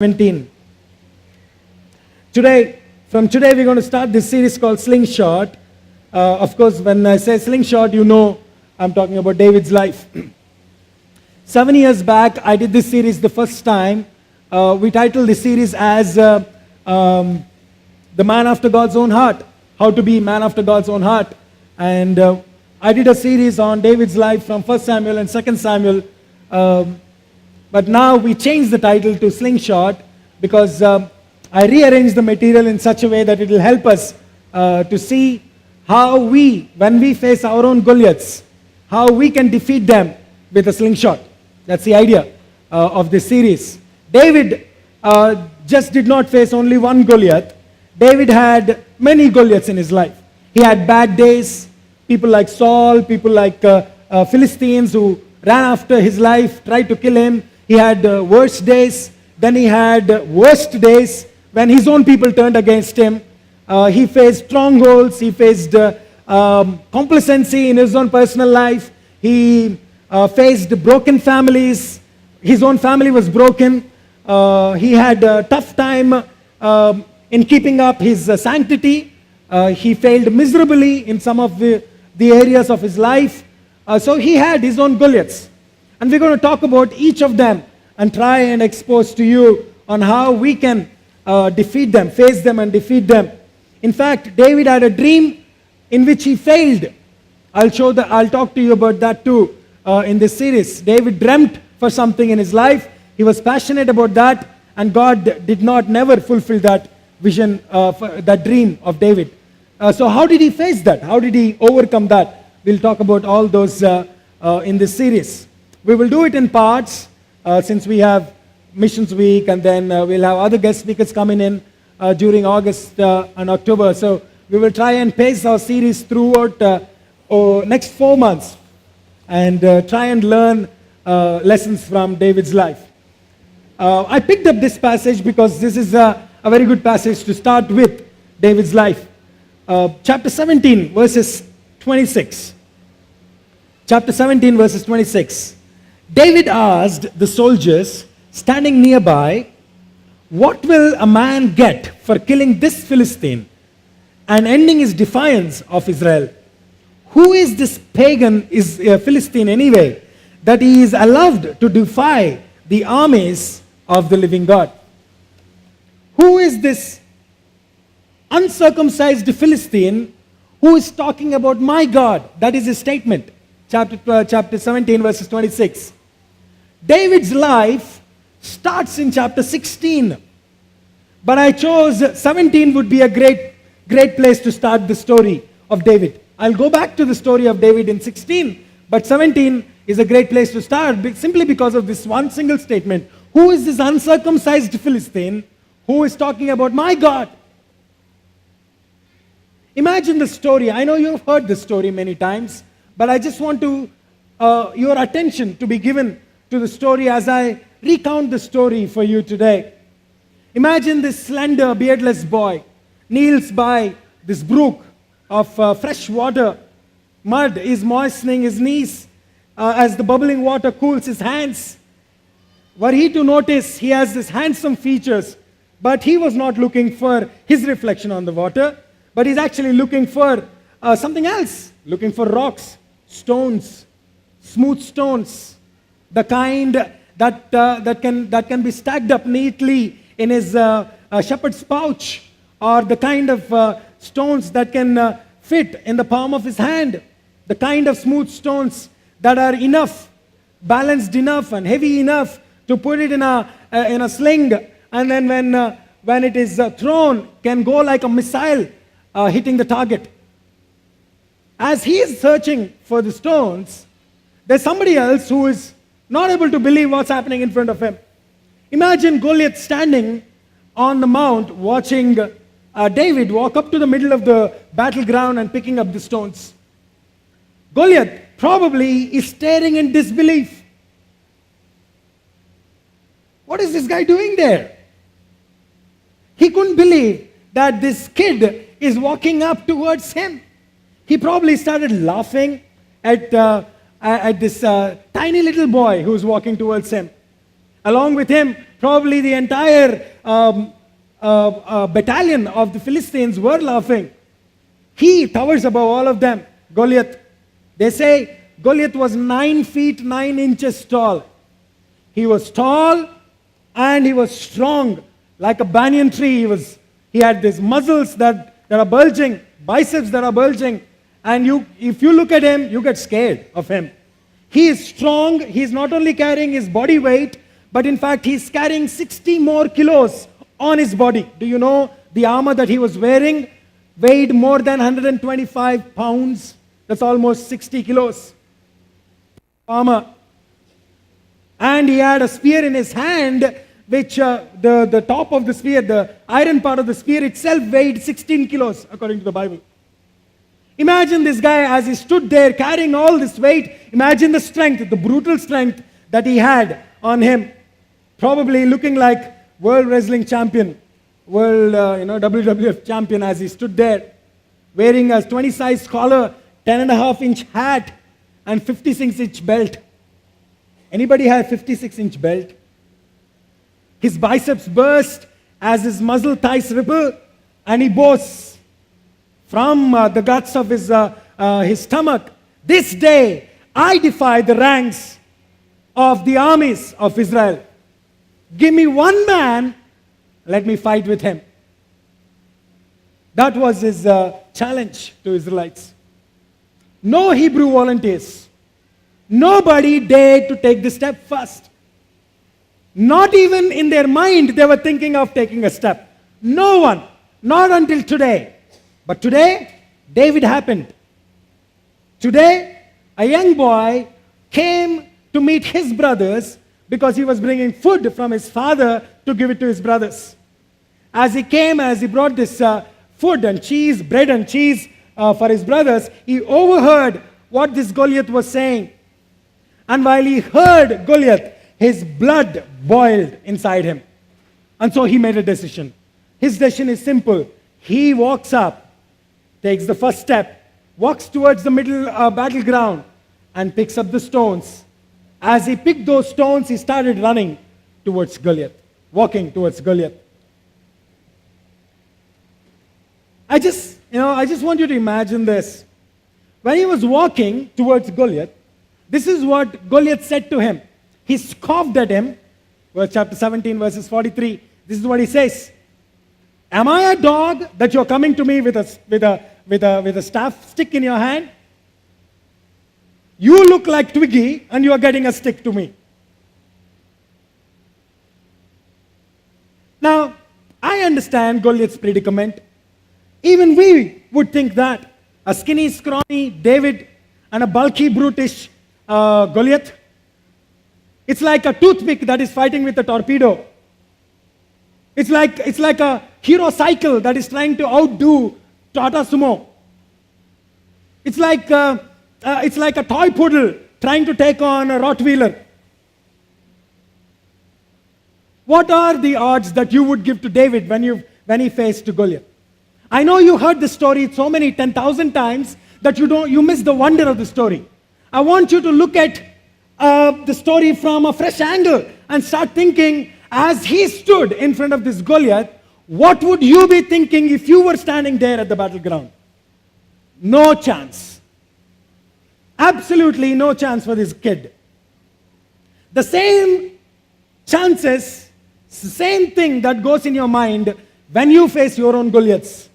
17. From today, we're going to start this series called Slingshot. Of course, when I say slingshot, you know I'm talking about David's life. 7 years back, I did this series the first time. We titled this series as The Man After God's Own Heart. How to be man after God's own heart. And I did a series on David's life from 1 Samuel and 2 Samuel. But now we changed the title to Slingshot because I rearranged the material in such a way that it will help us to see how when we face our own Goliaths, how we can defeat them with a slingshot. That's the idea of this series. David just did not face only one Goliath. David had many Goliaths in his life. He had bad days, people like Saul, people like Philistines who ran after his life, tried to kill him. He had worse days. Then he had worst days when his own people turned against him. He faced strongholds. He faced complacency in his own personal life. He faced broken families. His own family was broken. He had a tough time in keeping up his sanctity. He failed miserably in some of the areas of his life. So he had his own Goliaths. And we're going to talk about each of them and try and expose to you on how we can defeat them, face them and defeat them. In fact, David had a dream in which he failed. I'll talk to you about that too in this series. David dreamt for something in his life. He was passionate about that, and God did not never fulfill that vision, that dream of David. So how did he face that? How did he overcome that? We'll talk about all those in this series. We will do it in parts since we have Missions Week, and then we'll have other guest speakers coming in during August and October. So we will try and pace our series throughout next 4 months and try and learn lessons from David's life. I picked up this passage because this is a very good passage to start with David's life. Chapter 17, verses 26. Chapter 17, verses 26. David asked the soldiers standing nearby, "What will a man get for killing this Philistine and ending his defiance of Israel? Who is this pagan Philistine anyway, that he is allowed to defy the armies of the living God? Who is this uncircumcised Philistine who is talking about my God?" That is his statement. Chapter 17, verses 26. David's life starts in chapter 16. But I chose 17 would be a great place to start the story of David. I'll go back to the story of David in 16, but 17 is a great place to start simply because of this one single statement. Who is this uncircumcised Philistine who is talking about my God? Imagine the story. I know you've heard this story many times, but I just want your attention to be given to the story as I recount the story for you today. Imagine this slender, beardless boy kneels by this brook of fresh water. Mud is moistening his knees as the bubbling water cools his hands. Were he to notice, he has these handsome features, but he was not looking for his reflection on the water, but he's actually looking for something else, looking for rocks, stones, smooth stones, the kind that can be stacked up neatly in his shepherd's pouch, or the kind of stones that can fit in the palm of his hand, the kind of smooth stones that are enough, balanced enough and heavy enough to put it in a sling, and then when it is thrown, can go like a missile hitting the target. As he is searching for the stones, there's somebody else who is not able to believe what's happening in front of him. Imagine Goliath standing on the mount watching David walk up to the middle of the battleground and picking up the stones. Goliath probably is staring in disbelief. What is this guy doing there? He couldn't believe that this kid is walking up towards him. He probably started laughing at this tiny little boy who's walking towards him. Along with him, probably the entire battalion of the Philistines were laughing. He towers above all of them, Goliath. They say Goliath was 9 feet 9 inches tall. He was tall and he was strong, like a banyan tree. He had these muscles that are bulging, biceps that are bulging. And if you look at him, you get scared of him. He is strong. He's not only carrying his body weight, but in fact, he's carrying 60 more kilos on his body. Do you know the armor that he was wearing weighed more than 125 pounds? That's almost 60 kilos. Armor. And he had a spear in his hand, which the top of the spear, the iron part of the spear itself weighed 16 kilos, according to the Bible. Imagine this guy as he stood there carrying all this weight. Imagine the strength, the brutal strength that he had on him. Probably looking like world wrestling champion, world WWF champion as he stood there, wearing a 20-size collar, 10.5-inch hat, and 56-inch belt. Anybody have 56-inch belt? His biceps burst as his muscle thighs ripple, and he boasts from the guts of his stomach, "This day I defy the ranks of the armies of Israel. Give me one man, let me fight with him." That was his challenge to Israelites. No Hebrew volunteers. Nobody dared to take the step first. Not even in their mind they were thinking of taking a step. No one. Not until today. But today, David happened. Today, a young boy came to meet his brothers because he was bringing food from his father to give it to his brothers. As he brought this food and cheese, bread and cheese for his brothers, he overheard what this Goliath was saying. And while he heard Goliath, his blood boiled inside him. And so he made a decision. His decision is simple. He walks up, takes the first step, walks towards the middle battleground, and picks up the stones. As he picked those stones, he started running towards Goliath, walking towards Goliath. I just want you to imagine this. When he was walking towards Goliath, this is what Goliath said to him. He scoffed at him. Verse chapter 17, verses 43. This is what he says. "Am I a dog that you're coming to me with a staff stick in your hand? You look like Twiggy and you are getting a stick to me." Now, I understand Goliath's predicament. Even we would think that. A skinny, scrawny David and a bulky, brutish Goliath. It's like a toothpick that is fighting with a torpedo. It's like a hero cycle that is trying to outdo Tata Sumo. It's like a toy poodle trying to take on a Rottweiler. What are the odds that you would give to David when he faced Goliath? I know you heard the story so many 10,000 times that you miss the wonder of the story. I want you to look at the story from a fresh angle and start thinking, as he stood in front of this Goliath, what would you be thinking if you were standing there at the battleground? No chance. Absolutely no chance for this kid. The same chances, the same thing that goes in your mind when you face your own Goliaths.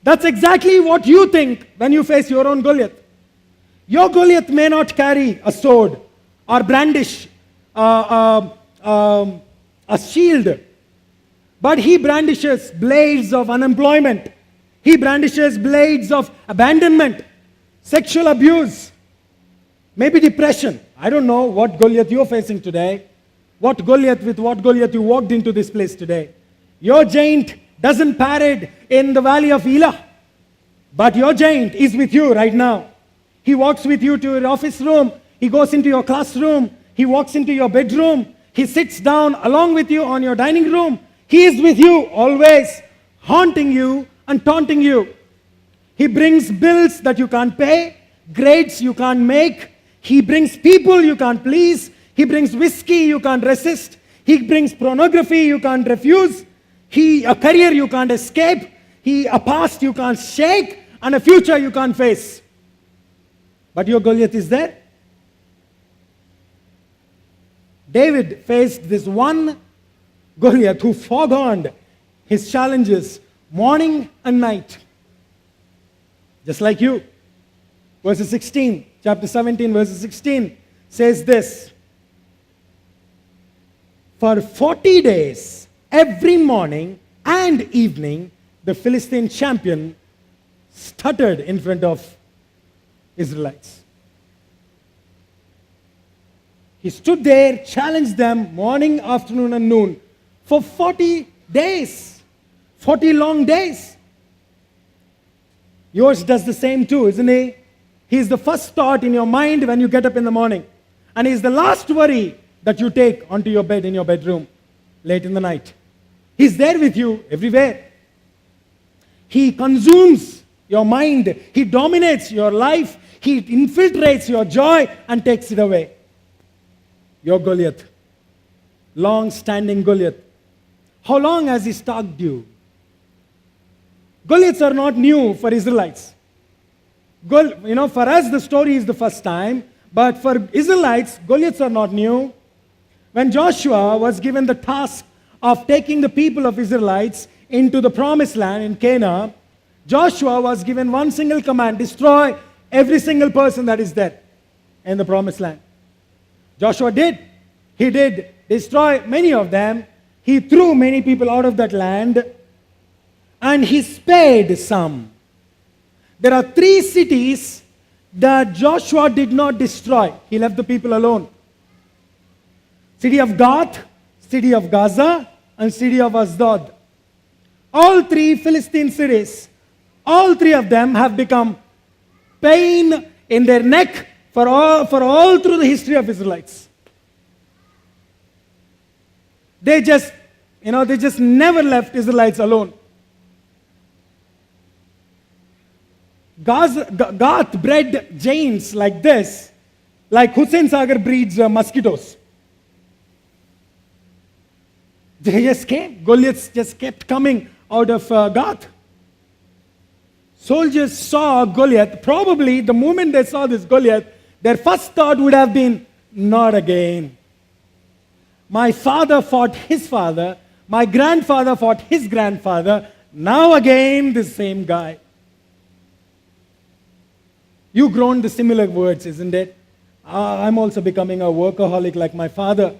That's exactly what you think when you face your own Goliath. Your Goliath may not carry a sword or brandish a shield, but he brandishes blades of unemployment. He brandishes blades of abandonment, sexual abuse, maybe depression. I don't know what Goliath you're facing today. With what Goliath you walked into this place today. Your giant doesn't parade in the valley of Elah, but your giant is with you right now. He walks with you to your office room. He goes into your classroom. He walks into your bedroom. He sits down along with you on your dining room. He is with you always, haunting you and taunting you. He brings bills that you can't pay, grades you can't make. He brings people you can't please. He brings whiskey you can't resist. He brings pornography you can't refuse. A career you can't escape. A past you can't shake. And a future you can't face. But your Goliath is there. David faced this one Goliath who foregrounded his challenges morning and night. Just like you. Verse 16, chapter 17, verse 16 says this. For 40 days, every morning and evening, the Philistine champion stuttered in front of Israelites. He stood there, challenged them morning, afternoon, and noon for 40 days. 40 long days. Yours does the same too, isn't he? He's the first thought in your mind when you get up in the morning. And he's the last worry that you take onto your bed in your bedroom late in the night. He's there with you everywhere. He consumes your mind. He dominates your life. He infiltrates your joy and takes it away. Your Goliath. Long-standing Goliath. How long has he stalked you? Goliaths are not new for Israelites. For us the story is the first time, but for Israelites, Goliaths are not new. When Joshua was given the task of taking the people of Israelites into the promised land in Canaan, Joshua was given one single command: destroy every single person that is there in the promised land. Joshua did. He did destroy many of them. He threw many people out of that land, and he spared some. There are 3 cities that Joshua did not destroy. He left the people alone. City of Gath, city of Gaza, and city of Ashdod. All 3 Philistine cities, all 3 of them have become pain in their neck for all through the history of Israelites. They just never left Israelites alone. Gath bred giants like this, like Hussain Sagar breeds mosquitoes. They just came. Goliaths just kept coming out of Gath. Soldiers saw Goliath. Probably the moment they saw this Goliath, their first thought would have been, not again. My father fought his father. My grandfather fought his grandfather. Now again, this same guy. You groaned the similar words, isn't it? I'm also becoming a workaholic like my father.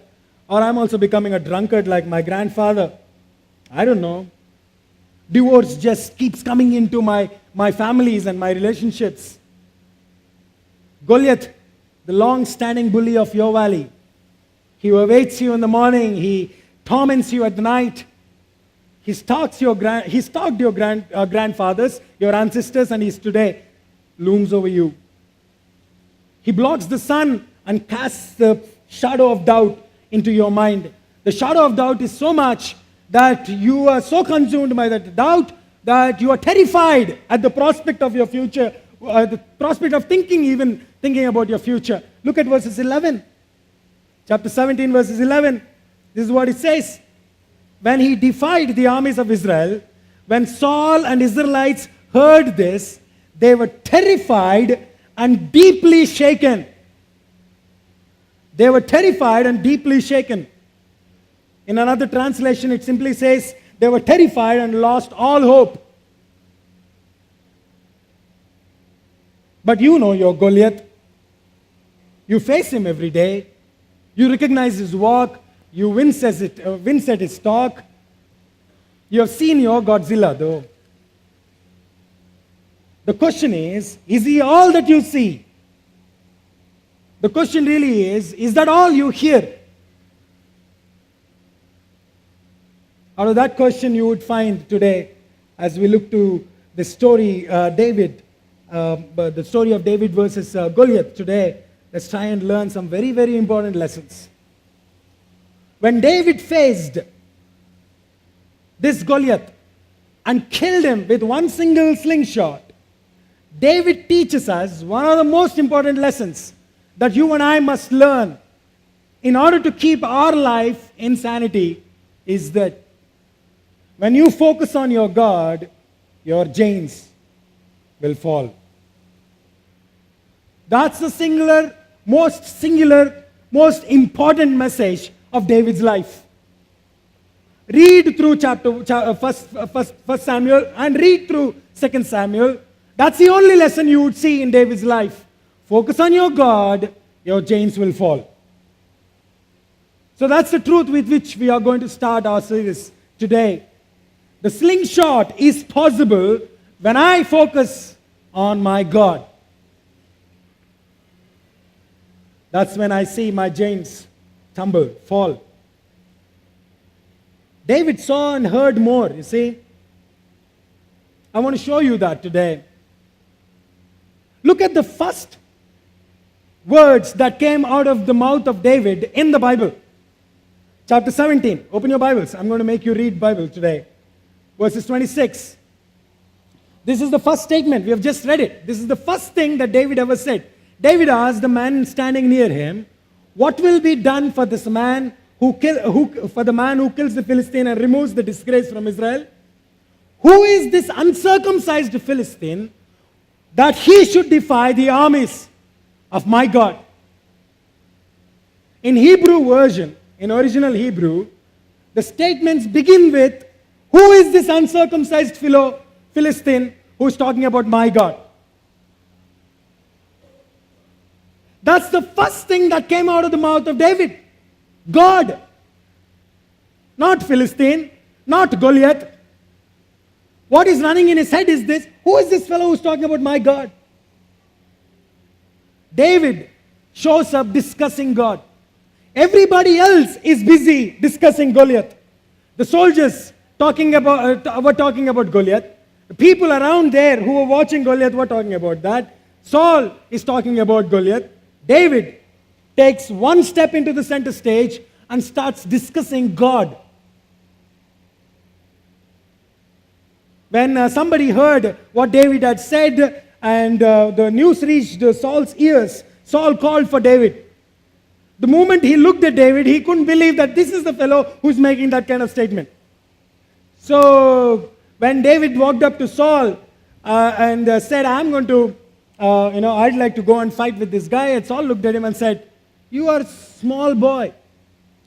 Or I'm also becoming a drunkard like my grandfather. I don't know. Divorce just keeps coming into my families and my relationships. Goliath, the long-standing bully of your valley. He awaits you in the morning. He torments you at the night. He stalked your grandfathers, your ancestors, and he's today looms over you. He blocks the sun and casts the shadow of doubt into your mind. The shadow of doubt is so much that you are so consumed by that doubt that you are terrified at the prospect of your future, the prospect of thinking about your future. Look at verses 11. Chapter 17, verses 11. This is what it says. When he defied the armies of Israel, when Saul and Israelites heard this, they were terrified and deeply shaken. They were terrified and deeply shaken. In another translation, it simply says, they were terrified and lost all hope. But you know your Goliath. You face him every day. You recognize his walk. You wince at his talk. You have seen your Godzilla, though. The question is he all that you see? The question really is that all you hear? Out of that question you would find today, as we look to the story the story of David versus Goliath today, let's try and learn some very, very important lessons. When David faced this Goliath and killed him with one single slingshot, David teaches us one of the most important lessons that you and I must learn in order to keep our life in sanity is that when you focus on your God, your chains will fall. That's the singular, most important message of David's life. Read through First Samuel and read through 2 Samuel. That's the only lesson you would see in David's life. Focus on your God, your chains will fall. So that's the truth with which we are going to start our series today. The slingshot is possible when I focus on my God. That's when I see my chains tumble, fall. David saw and heard more, you see. I want to show you that today. Look at the first words that came out of the mouth of David in the Bible. Chapter 17. Open your Bibles. I'm going to make you read Bible today. Verses 26. This is the first statement. We have just read it. This is the first thing that David ever said. David asked the man standing near him, "What will be done for this man for the man who kills the Philistine and removes the disgrace from Israel? Who is this uncircumcised Philistine that he should defy the armies of my God?" In Hebrew version, in original Hebrew, the statements begin with, "Who is this uncircumcised Philistine who is talking about my God?" That's the first thing that came out of the mouth of David. God. Not Philistine, not Goliath. What is running in his head is this: who is this fellow who's talking about my God? David shows up discussing God. Everybody else is busy discussing Goliath. The soldiers were talking about Goliath. The people around there who were watching Goliath were talking about that. Saul is talking about Goliath. David takes one step into the center stage and starts discussing God. When somebody heard what David had said and the news reached Saul's ears, Saul called for David. The moment he looked at David, he couldn't believe that this is the fellow who's making that kind of statement. So when David walked up to Saul and said, "I'm going to, I'd like to go and fight with this guy," and Saul looked at him and said, "You are a small boy.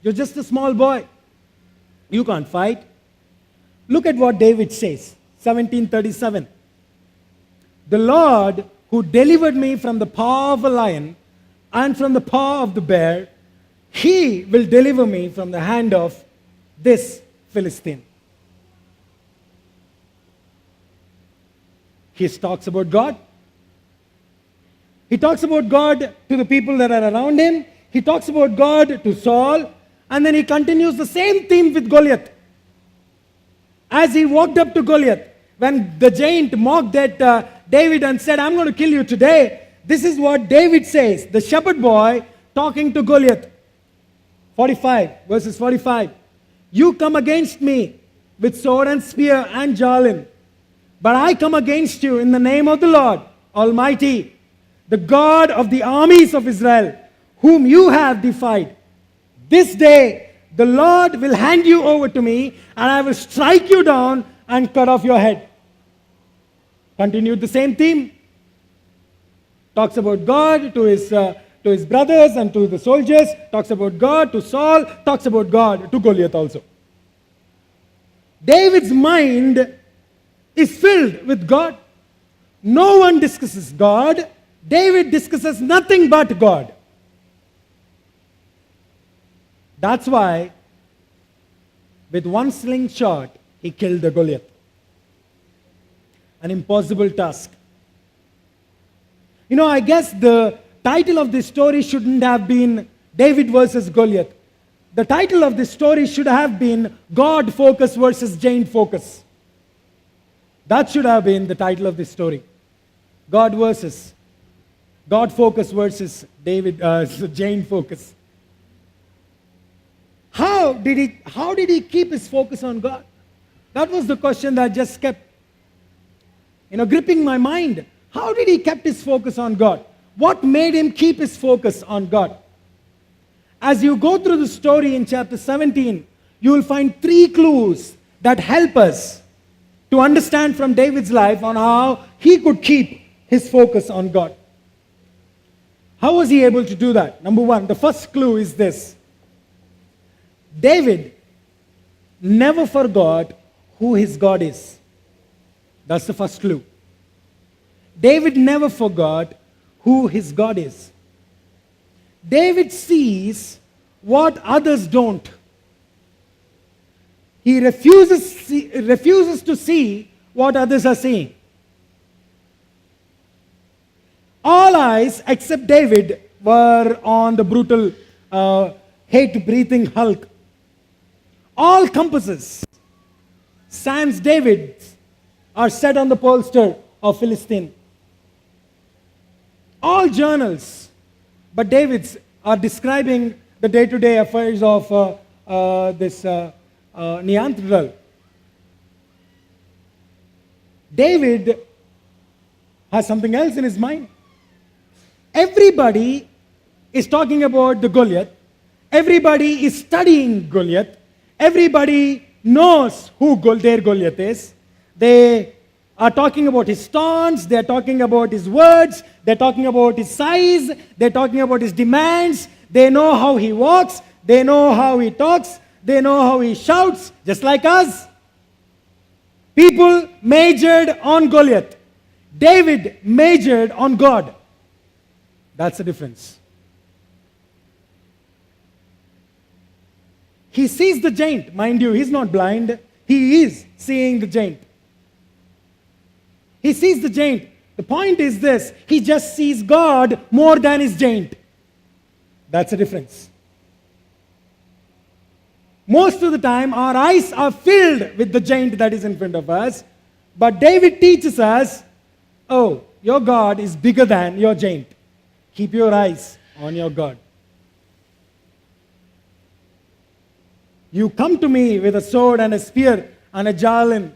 You're just a small boy. You can't fight." Look at what David says, 17:37. "The Lord who delivered me from the paw of a lion and from the paw of the bear, he will deliver me from the hand of this Philistine." He talks about God. He talks about God to the people that are around him. He talks about God to Saul. And then he continues the same theme with Goliath. As he walked up to Goliath, when the giant mocked at David and said, "I'm going to kill you today," this is what David says, the shepherd boy talking to Goliath. 45, verses 45. "You come against me with sword and spear and javelin, but I come against you in the name of the Lord Almighty, the God of the armies of Israel, whom you have defied. This day the Lord will hand you over to me, and I will strike you down and cut off your head." Continued the same theme. Talks about God to his brothers and to the soldiers. Talks about God to Saul. Talks about God to Goliath also. David's mind is filled with God. No one discusses God. David discusses nothing but God. That's why, with one slingshot, he killed the Goliath. An impossible task. I guess the title of this story shouldn't have been David versus Goliath. The title of this story should have been God focus versus giant focus. That should have been the title of this story. God focus versus giant focus. How did he keep his focus on God? That was the question that just kept gripping my mind. How did he keep his focus on God? What made him keep his focus on God? As you go through the story in chapter 17, you will find 3 clues that help us to understand from David's life on how he could keep his focus on God. How was he able to do that? Number 1, the first clue is this. David never forgot who his God is. That's the first clue. David never forgot who his God is. David sees what others don't. He refuses to see what others are seeing. All eyes except David were on the brutal, hate-breathing Hulk. All compasses, sans David, are set on the pollster of Philistine. All journals, but David's, are describing the day-to-day affairs of this Neanderthal. David has something else in his mind. Everybody is talking about the Goliath. Everybody is studying Goliath. Everybody knows who their Goliath is. They are talking about his taunts. They are talking about his words. They are talking about his size. They are talking about his demands. They know how he walks. They know how he talks. They know how he shouts, just like us. People majored on Goliath. David majored on God. That's the difference. He sees the giant. Mind you, he's not blind. He is seeing the giant. He sees the giant. The point is this: he just sees God more than his giant. That's the difference. Most of the time, our eyes are filled with the giant that is in front of us. But David teaches us, oh, your God is bigger than your giant. Keep your eyes on your God. You come to me with a sword and a spear and a javelin,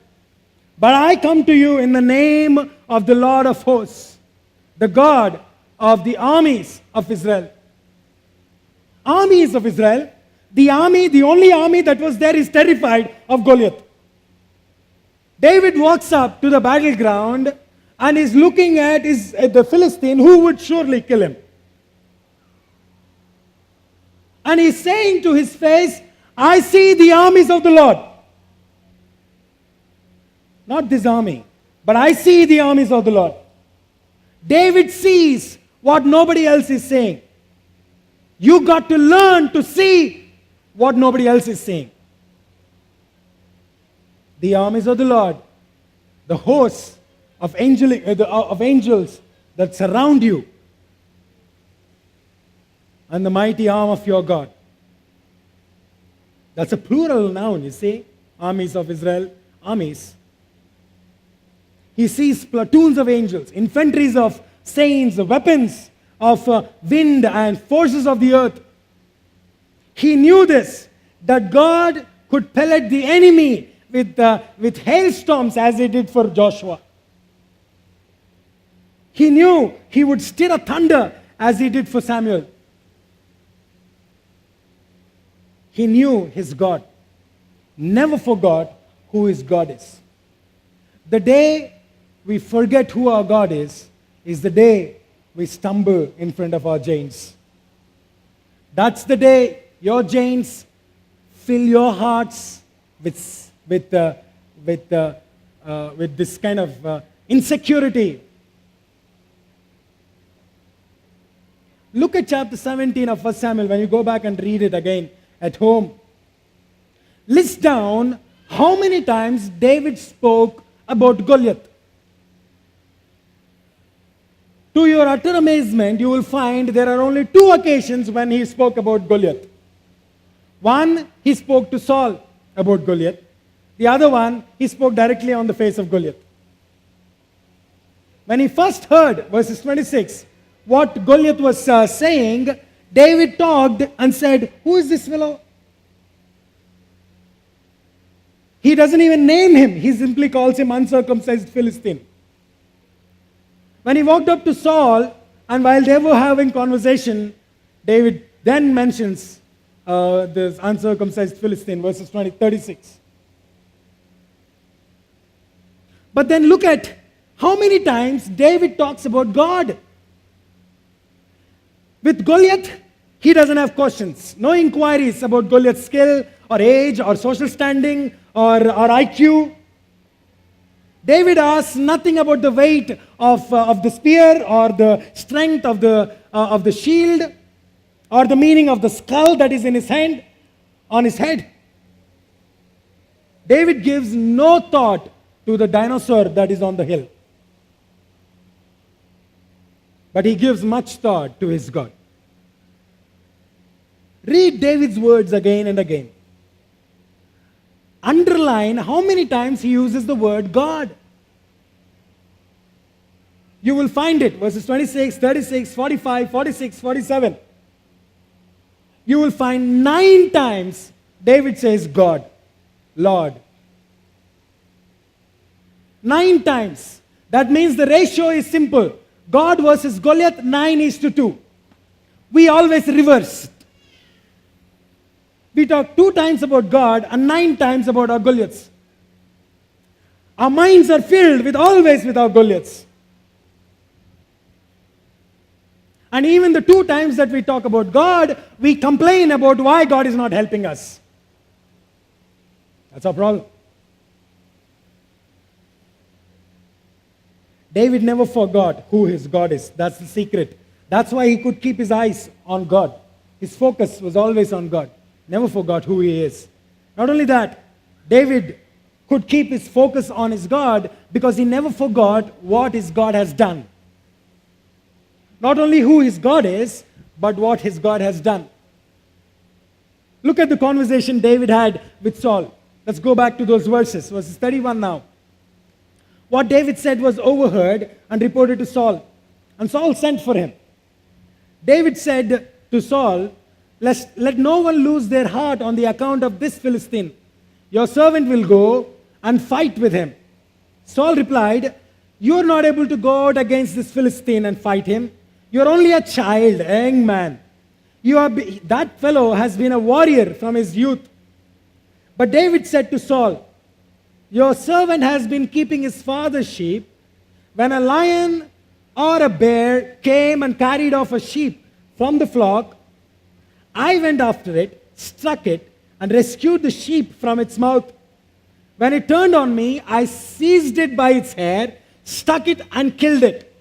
but I come to you in the name of the Lord of hosts, the God of the armies of Israel. Armies of Israel. The army, the only army that was there, is terrified of Goliath. David walks up to the battleground and is looking at the Philistine who would surely kill him. And he's saying to his face, I see the armies of the Lord. Not this army, but I see the armies of the Lord. David sees what nobody else is saying. You got to learn to see what nobody else is saying. The armies of the Lord, the hosts of angels that surround you, and the mighty arm of your God. That's a plural noun, you see. Armies of Israel, armies. He sees platoons of angels, infantries of saints, weapons of wind and forces of the earth. He knew this, that God could pellet the enemy with hailstorms as he did for Joshua. He knew he would stir a thunder as he did for Samuel. He knew his God. Never forgot who his God is. The day we forget who our God is the day we stumble in front of our giants. That's the day your giants fill your hearts with this kind of insecurity. Look at chapter 17 of 1 Samuel when you go back and read it again at home. List down how many times David spoke about Goliath. To your utter amazement, you will find there are only 2 occasions when he spoke about Goliath. One, he spoke to Saul about Goliath. The other one, he spoke directly on the face of Goliath. When he first heard, verses 26, what Goliath was saying, David talked and said, who is this fellow? He doesn't even name him. He simply calls him uncircumcised Philistine. When he walked up to Saul, and while they were having conversation, David then mentions this uncircumcised Philistine, verses 36. But then look at how many times David talks about God. With Goliath, he doesn't have questions. No inquiries about Goliath's skill or age or social standing or IQ. David asks nothing about the weight of the spear or the strength of the shield or the meaning of the skull that is in his hand, on his head. David gives no thought to the dinosaur that is on the hill. But he gives much thought to his God. Read David's words again and again. Underline how many times he uses the word God. You will find it, verses 26, 36, 45, 46, 47. You will find 9 times David says God, Lord. 9 times. That means the ratio is simple. God versus Goliath, 9:2. We always reverse. We talk 2 times about God and 9 times about our Goliaths. Our minds are filled always with our Goliaths. And even the 2 times that we talk about God, we complain about why God is not helping us. That's our problem. David never forgot who his God is. That's the secret. That's why he could keep his eyes on God. His focus was always on God. Never forgot who he is. Not only that, David could keep his focus on his God because he never forgot what his God has done. Not only who his God is, but what his God has done. Look at the conversation David had with Saul. Let's go back to those verses. Verses 31 now. What David said was overheard and reported to Saul. And Saul sent for him. David said to Saul, let no one lose their heart on the account of this Philistine. Your servant will go and fight with him. Saul replied, you are not able to go out against this Philistine and fight him. You are only a child, a young man. That fellow has been a warrior from his youth. But David said to Saul, your servant has been keeping his father's sheep. When a lion or a bear came and carried off a sheep from the flock, I went after it, struck it, and rescued the sheep from its mouth. When it turned on me, I seized it by its hair, stuck it, and killed it.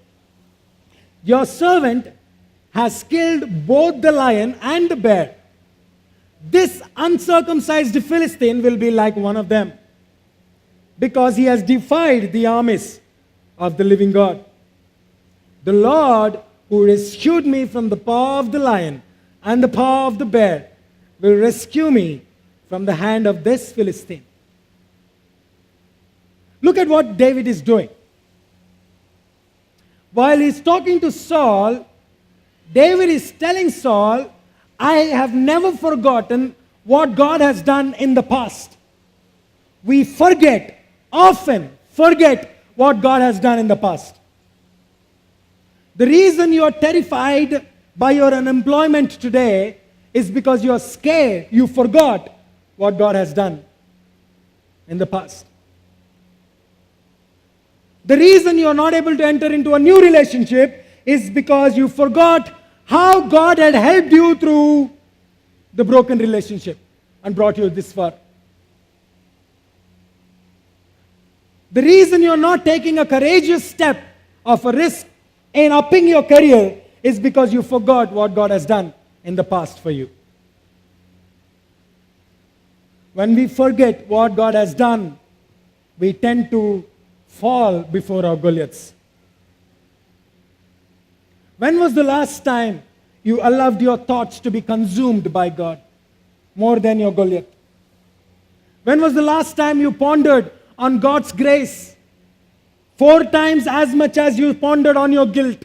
Your servant has killed both the lion and the bear. This uncircumcised Philistine will be like one of them, because he has defied the armies of the living God. The Lord who rescued me from the paw of the lion and the paw of the bear will rescue me from the hand of this Philistine. Look at what David is doing. While he's talking to Saul, David is telling Saul, I have never forgotten what God has done in the past. We often forget what God has done in the past. The reason you are terrified by your unemployment today is because you are scared, you forgot what God has done in the past. The reason you are not able to enter into a new relationship is because you forgot how God had helped you through the broken relationship and brought you this far. The reason you are not taking a courageous step of a risk in upping your career is because you forgot what God has done in the past for you. When we forget what God has done, we tend to fall before our Goliaths. When was the last time you allowed your thoughts to be consumed by God more than your Goliath? When was the last time you pondered on God's grace 4 times as much as you pondered on your guilt?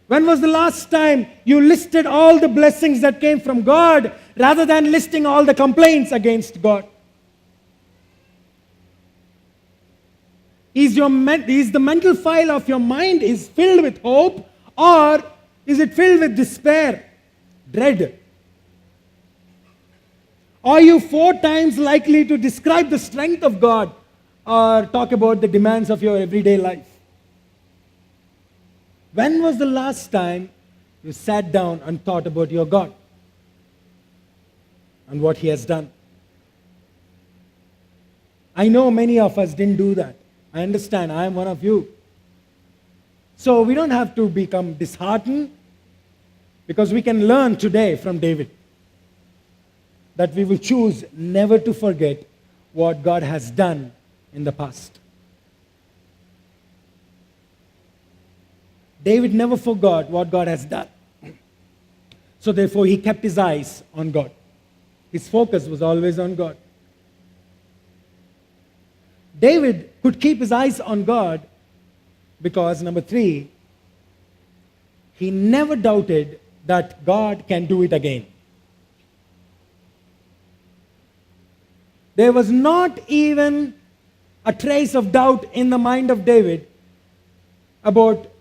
When was the last time you listed all the blessings that came from God rather than listing all the complaints against God? Is the mental file of your mind is filled with hope, or Is it filled with despair, dread? Are you 4 times likely to describe the strength of God or talk about the demands of your everyday life? When was the last time you sat down and thought about your God and what He has done? I know many of us didn't do that. I understand. I am one of you. So we don't have to become disheartened, because we can learn today from David that we will choose never to forget what God has done in the past. David never forgot what God has done. So therefore, he kept his eyes on God. His focus was always on God. David could keep his eyes on God because, number 3, he never doubted that God can do it again. There was not even a trace of doubt in the mind of David about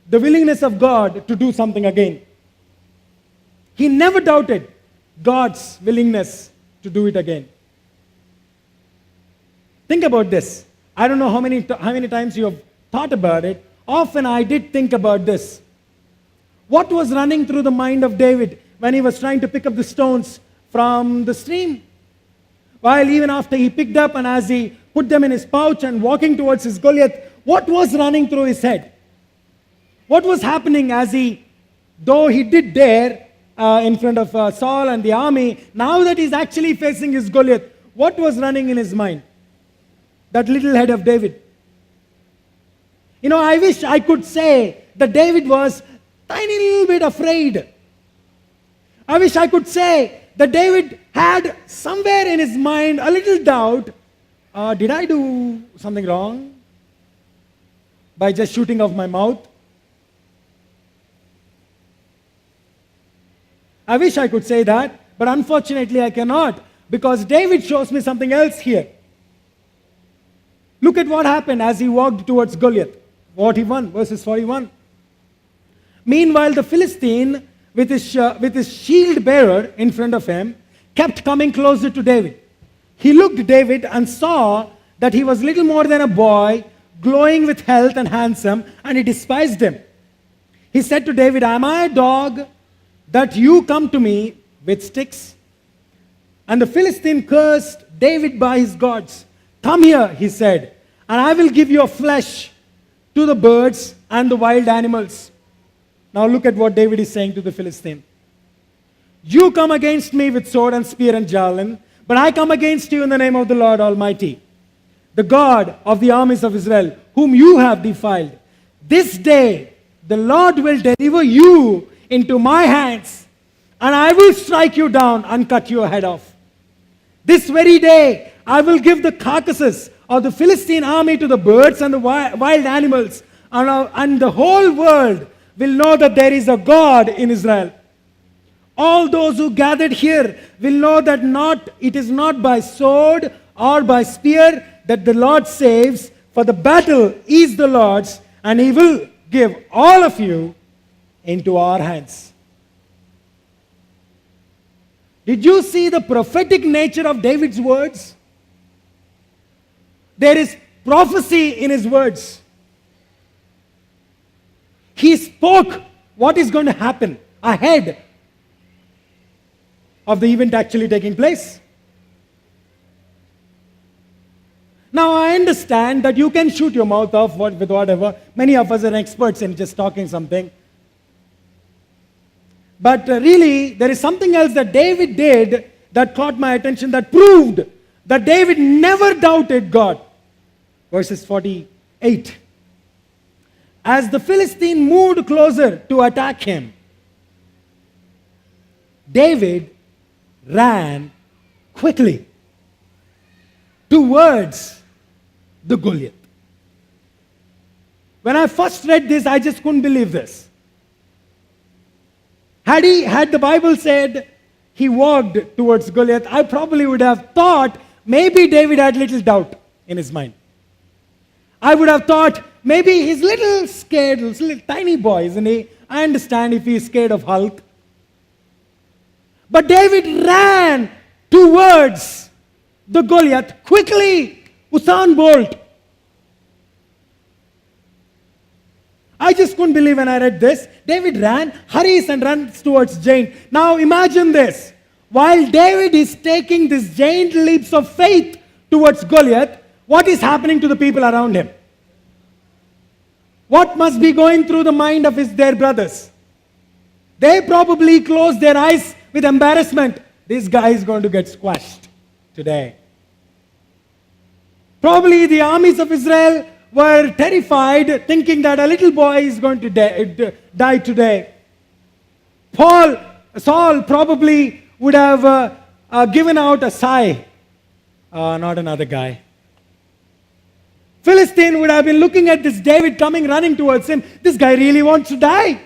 the willingness of God to do something again. He never doubted God's willingness to do it again. Think about this. I don't know how many times you have thought about it. Often I did think about this. What was running through the mind of David when he was trying to pick up the stones from the stream? While even after he picked up and as he put them in his pouch and walking towards his Goliath, what was running through his head? What was happening as though he did dare in front of Saul and the army, now that he's actually facing his Goliath, what was running in his mind? That little head of David. I wish I could say that David was tiny little bit afraid. I wish I could say that David had somewhere in his mind a little doubt. Did I do something wrong by just shooting off my mouth? I wish I could say that, but unfortunately I cannot, because David shows me something else here. Look at what happened as he walked towards Goliath. 41, verses 41. Meanwhile, the Philistine, with his shield bearer in front of him, kept coming closer to David. He looked at David and saw that he was little more than a boy, glowing with health and handsome, and he despised him. He said to David, "Am I a dog that you come to me with sticks?" And the Philistine cursed David by his gods. "Come here," he said, "and I will give your flesh to the birds and the wild animals." Now look at what David is saying to the Philistine. "You come against me with sword and spear and javelin, but I come against you in the name of the Lord Almighty, the God of the armies of Israel, whom you have defiled. This day the Lord will deliver you into my hands, and I will strike you down and cut your head off. This very day I will give the carcasses of the Philistine army to the birds and the wild animals, and the whole world will know that there is a God in Israel. All those who gathered here will know that it is not by sword or by spear that the Lord saves, for the battle is the Lord's, and He will give all of you into our hands." Did you see the prophetic nature of David's words? There is prophecy in his words. He spoke what is going to happen ahead of the event actually taking place. Now I understand that you can shoot your mouth off with whatever. Many of us are experts in just talking something. But really, there is something else that David did that caught my attention, that proved that David never doubted God. Verses 48. As the Philistine moved closer to attack him, David ran quickly towards the Goliath. When I first read this, I just couldn't believe this. Had the Bible said he walked towards Goliath, I probably would have thought maybe David had little doubt in his mind. I would have thought maybe he's little scared, little tiny boy, isn't he? I understand if he is scared of Hulk. But David ran towards the Goliath quickly. Usain Bolt. I just couldn't believe when I read this. David hurries and runs towards giant. Now imagine this. While David is taking these giant leaps of faith towards Goliath, what is happening to the people around him? What must be going through the mind of their brothers? They probably closed their eyes with embarrassment. This guy is going to get squashed today. Probably the armies of Israel were terrified, thinking that a little boy is going to die today. Saul probably would have given out a sigh. Not another guy. Philistine would have been looking at this David coming, running towards him. This guy really wants to die.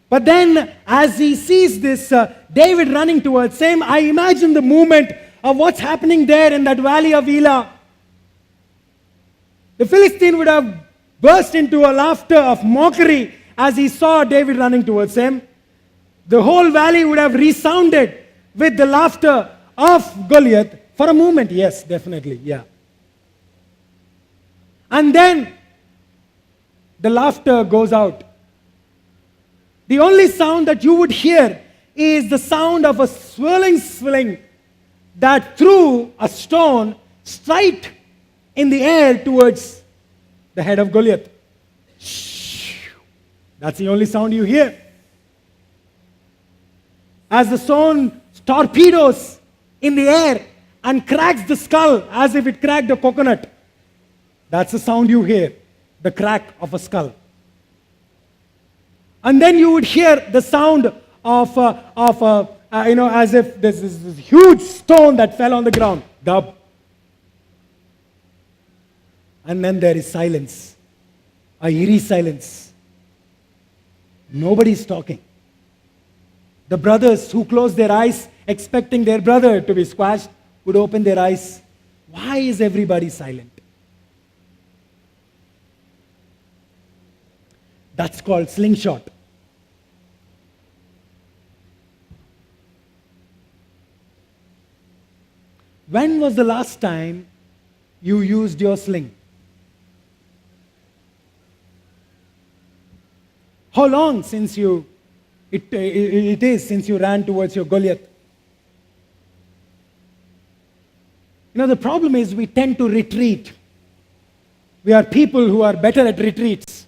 But then, as he sees this David running towards him, I imagine the movement of what's happening there in that valley of Elah. The Philistine would have burst into a laughter of mockery as he saw David running towards him. The whole valley would have resounded with the laughter of Goliath for a moment. Yes, definitely, yeah. And then the laughter goes out. The only sound that you would hear is the sound of a swirling sling that threw a stone straight in the air towards the head of Goliath. That's the only sound you hear. As the stone torpedoes in the air and cracks the skull as if it cracked a coconut. That's the sound you hear, the crack of a skull. And then you would hear the sound of as if there's this huge stone that fell on the ground. Dub. And then there is silence, a eerie silence. Nobody's talking. The brothers who closed their eyes, expecting their brother to be squashed, would open their eyes. Why is everybody silent? That's called slingshot. When was the last time you used your sling? How long since it is since you ran towards your Goliath? The problem is we tend to retreat. We are people who are better at retreats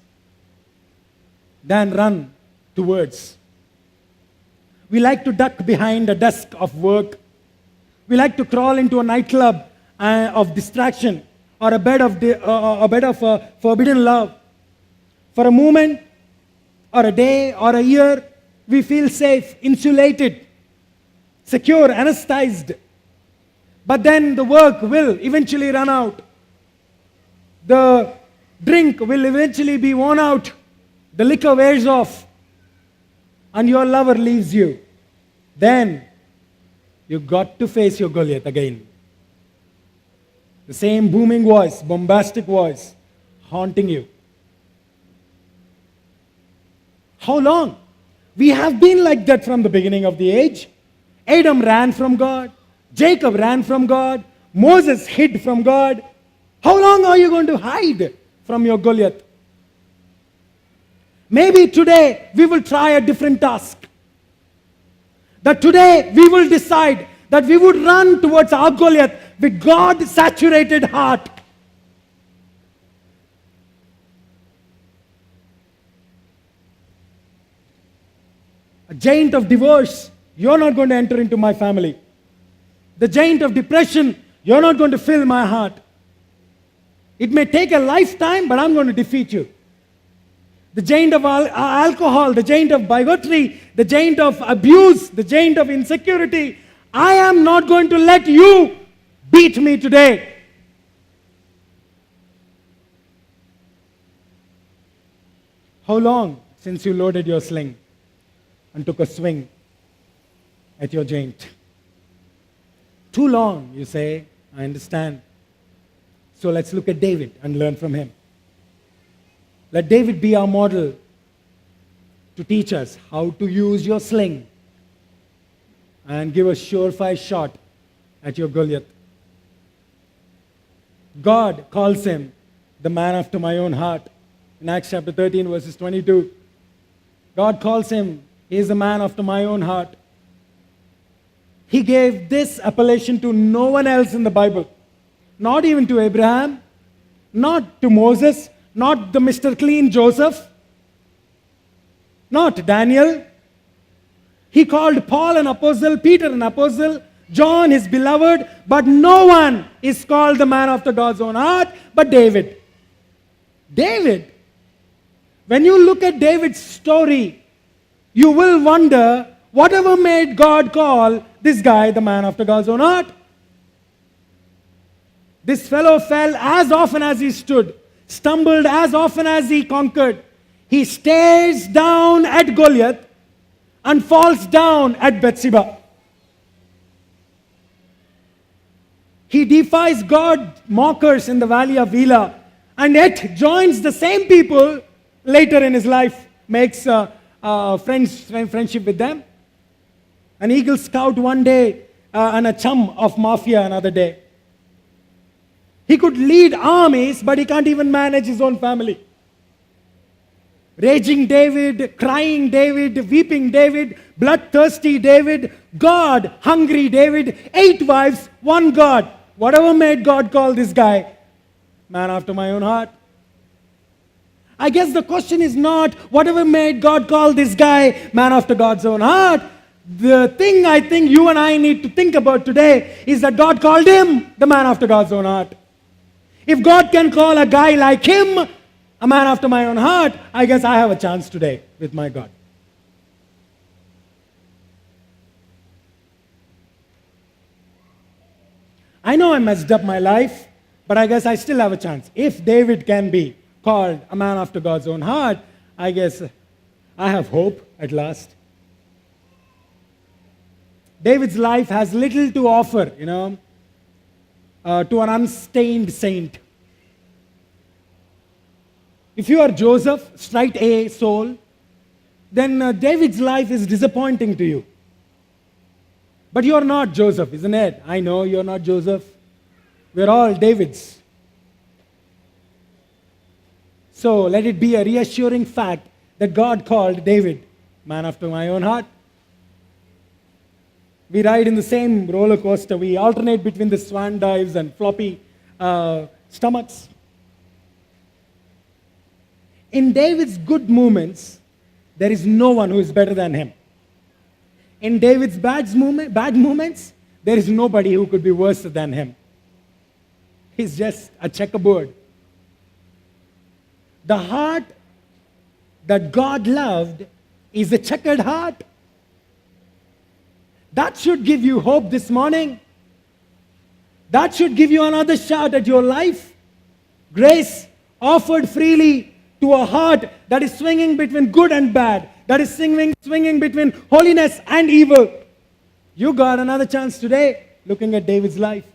than run towards. We like to duck behind a desk of work. We like to crawl into a nightclub of distraction or a bed of forbidden love. For a moment, or a day, or a year, we feel safe, insulated, secure, anesthetized. But then the work will eventually run out. The drink will eventually be worn out. The liquor wears off. And your lover leaves you. Then you got to face your Goliath again. The same booming voice, bombastic voice, haunting you. How long? We have been like that from the beginning of the age. Adam ran from God. Jacob ran from God. Moses hid from God. How long are you going to hide from your Goliath? Maybe today we will try a different task. That today we will decide that we would run towards our Goliath with God-saturated heart. A giant of divorce, you're not going to enter into my family. The giant of depression, you're not going to fill my heart. It may take a lifetime, but I'm going to defeat you. The giant of alcohol, the giant of bigotry, the giant of abuse, the giant of insecurity, I am not going to let you beat me today. How long since you loaded your sling and took a swing at your giant? Too long, you say. I understand. So let's look at David and learn from him. Let David be our model to teach us how to use your sling and give a surefire shot at your Goliath. God calls him the man after my own heart. In Acts chapter 13, verses 22, God calls him, he is a man after my own heart. He gave this appellation to no one else in the Bible. Not even to Abraham, not to Moses, not the Mr. Clean Joseph, not Daniel. He called Paul an apostle, Peter an apostle, John his beloved, but no one is called the man after God's own heart but David. David. When you look at David's story, you will wonder whatever made God call this guy the man after God's own heart. This fellow fell as often as he stood, stumbled as often as he conquered. He stares down at Goliath and falls down at Bathsheba. He defies God mockers in the valley of Elah, and yet joins the same people later in his life, makes friendship with them. An Eagle Scout one day and a chum of Mafia another day. He could lead armies, but he can't even manage his own family. Raging David, crying David, weeping David, bloodthirsty David, God hungry David, 8 wives, 1 God. Whatever made God call this guy man after my own heart? I guess the question is not whatever made God call this guy man after God's own heart. The thing I think you and I need to think about today is that God called him the man after God's own heart. If God can call a guy like him a man after my own heart, I guess I have a chance today with my God. I know I messed up my life, but I guess I still have a chance. If David can be called a man after God's own heart, I guess I have hope at last. David's life has little to offer, to an unstained saint. If you are Joseph, straight A soul, then David's life is disappointing to you. But you are not Joseph, isn't it? I know you are not Joseph. We're all Davids. So let it be a reassuring fact that God called David man after my own heart. We ride in the same roller coaster. We alternate between the swan dives and floppy stomachs. In David's good moments, there is no one who is better than him. In David's bad moments, there is nobody who could be worse than him. He's just a checkerboard. The heart that God loved is a checkered heart. That should give you hope this morning. That should give you another shot at your life. Grace offered freely to a heart that is swinging between good and bad, that is swinging between holiness and evil. You got another chance today looking at David's life.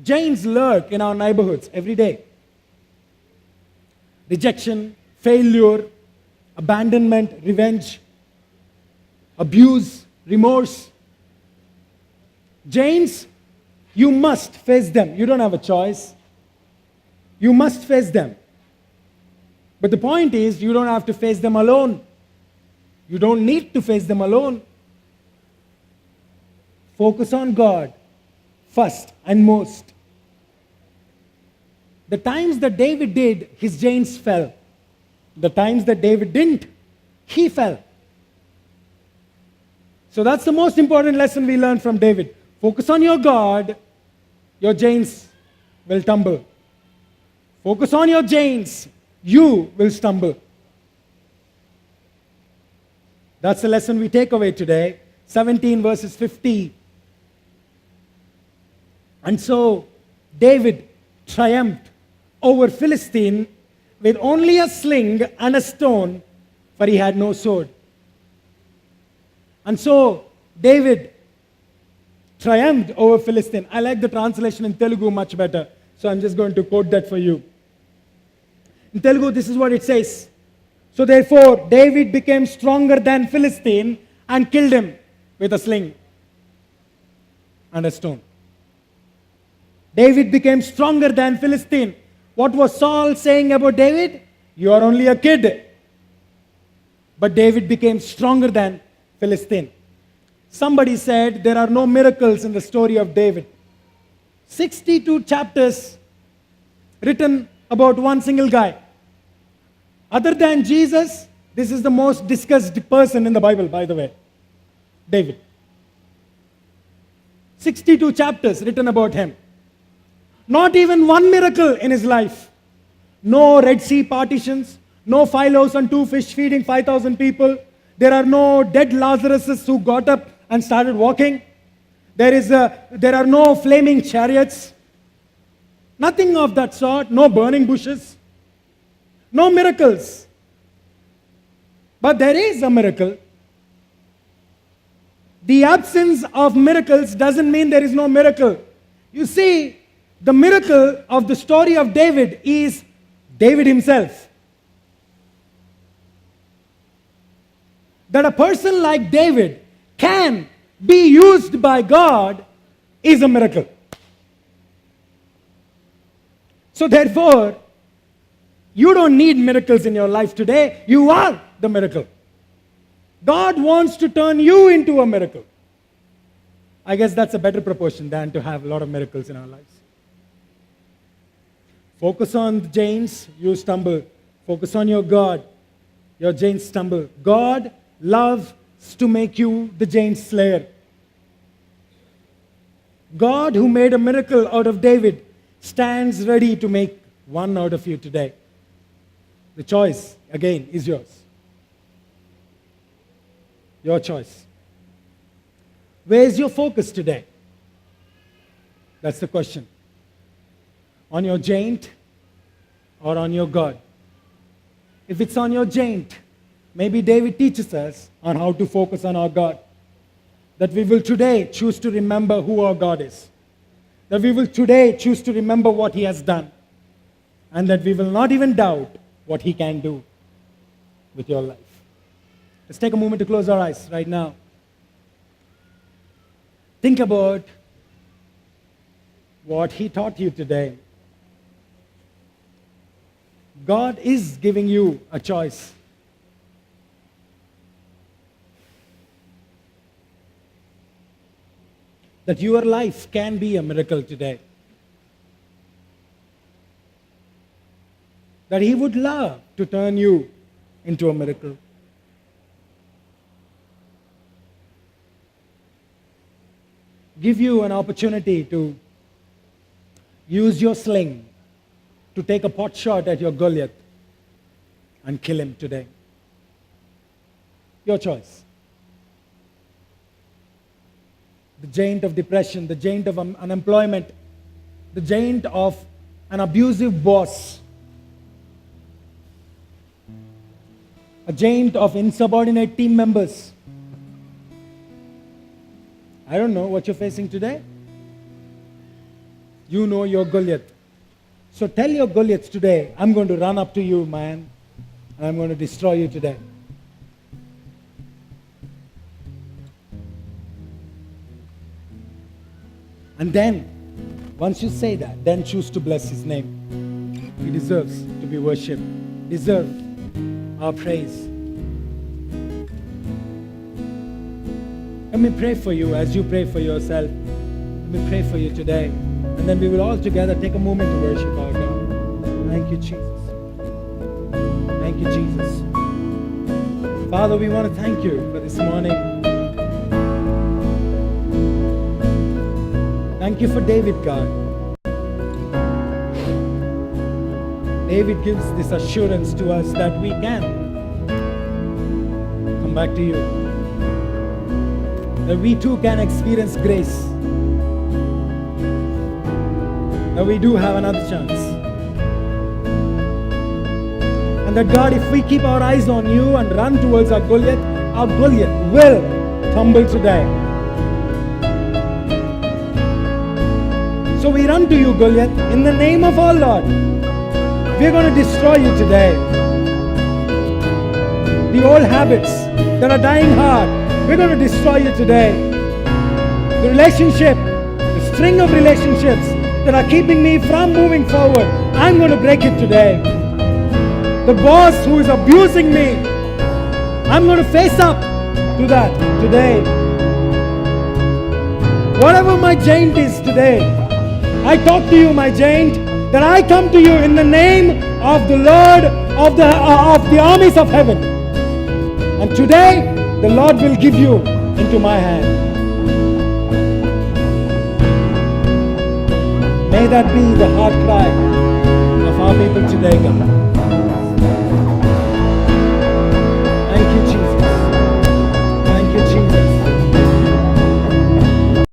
Giants lurk in our neighborhoods every day. Rejection, failure, abandonment, revenge, abuse, remorse. Giants, you must face them. You don't have a choice. You must face them. But the point is, you don't have to face them alone. You don't need to face them alone. Focus on God first and most. The times that David did, his giants fell. The times that David didn't, he fell. So that's the most important lesson we learn from David. Focus on your God, your giants will tumble. Focus on your giants, you will stumble. That's the lesson we take away today. 17 verses 50. And so David triumphed over Philistine with only a sling and a stone, for he had no sword. And so David triumphed over Philistine. I like the translation in Telugu much better. So I'm just going to quote that for you. In Telugu, this is what it says. So therefore, David became stronger than Philistine and killed him with a sling and a stone. David became stronger than Philistine. What was Saul saying about David? You are only a kid. But David became stronger than Philistine. Somebody said there are no miracles in the story of David. 62 chapters written about one single guy. Other than Jesus, this is the most discussed person in the Bible, by the way. David. 62 chapters written about him. Not even one miracle in his life. No Red Sea partitions. No 5 loaves and 2 fish feeding 5,000 people. There are no dead Lazaruses who got up and started walking. There are no flaming chariots. Nothing of that sort. No burning bushes. No miracles. But there is a miracle. The absence of miracles doesn't mean there is no miracle. You see, the miracle of the story of David is David himself. That a person like David can be used by God is a miracle. So therefore, you don't need miracles in your life today. You are the miracle. God wants to turn you into a miracle. I guess that's a better proportion than to have a lot of miracles in our lives. Focus on the giants, you stumble. Focus on your God, your giants stumble. God loves to make you the giant slayer. God, who made a miracle out of David, stands ready to make one out of you today. The choice, again, is yours. Your choice. Where is your focus today? That's the question. On your giant or on your God? If it's on your giant, maybe David teaches us on how to focus on our God. That we will today choose to remember who our God is. That we will today choose to remember what He has done. And that we will not even doubt what He can do with your life. Let's take a moment to close our eyes right now. Think about what He taught you today. God is giving you a choice. That your life can be a miracle today. That He would love to turn you into a miracle. Give you an opportunity to use your sling to take a pot shot at your Goliath and kill him today. Your choice. The giant of depression, the giant of unemployment, the giant of an abusive boss, a giant of insubordinate team members. I don't know what you're facing today. You know your Goliath. So tell your Goliath today, I'm going to run up to you, man, and I'm going to destroy you today. And then, once you say that, then choose to bless His name. He deserves to be worshipped, deserves our praise. Let me pray for you as you pray for yourself. Let me pray for you today. And then we will all together take a moment to worship our God. Thank you, Jesus. Thank you, Jesus. Father, we want to thank you for this morning. Thank you for David, God. David gives this assurance to us that we can come back to you. That we too can experience grace. That we do have another chance. And that God, if we keep our eyes on you and run towards our Goliath will tumble today. So we run to you, Goliath, in the name of our Lord. We're going to destroy you today. The old habits that are dying hard, we're going to destroy you today. The relationship, the string of relationships that are keeping me from moving forward, I'm going to break it today. The boss who is abusing me, I'm going to face up to that today. Whatever my giant is today, I talk to you, my giant, that I come to you in the name of the Lord of the armies of heaven. And today, the Lord will give you into my hand. May that be the heart cry of our people today, God.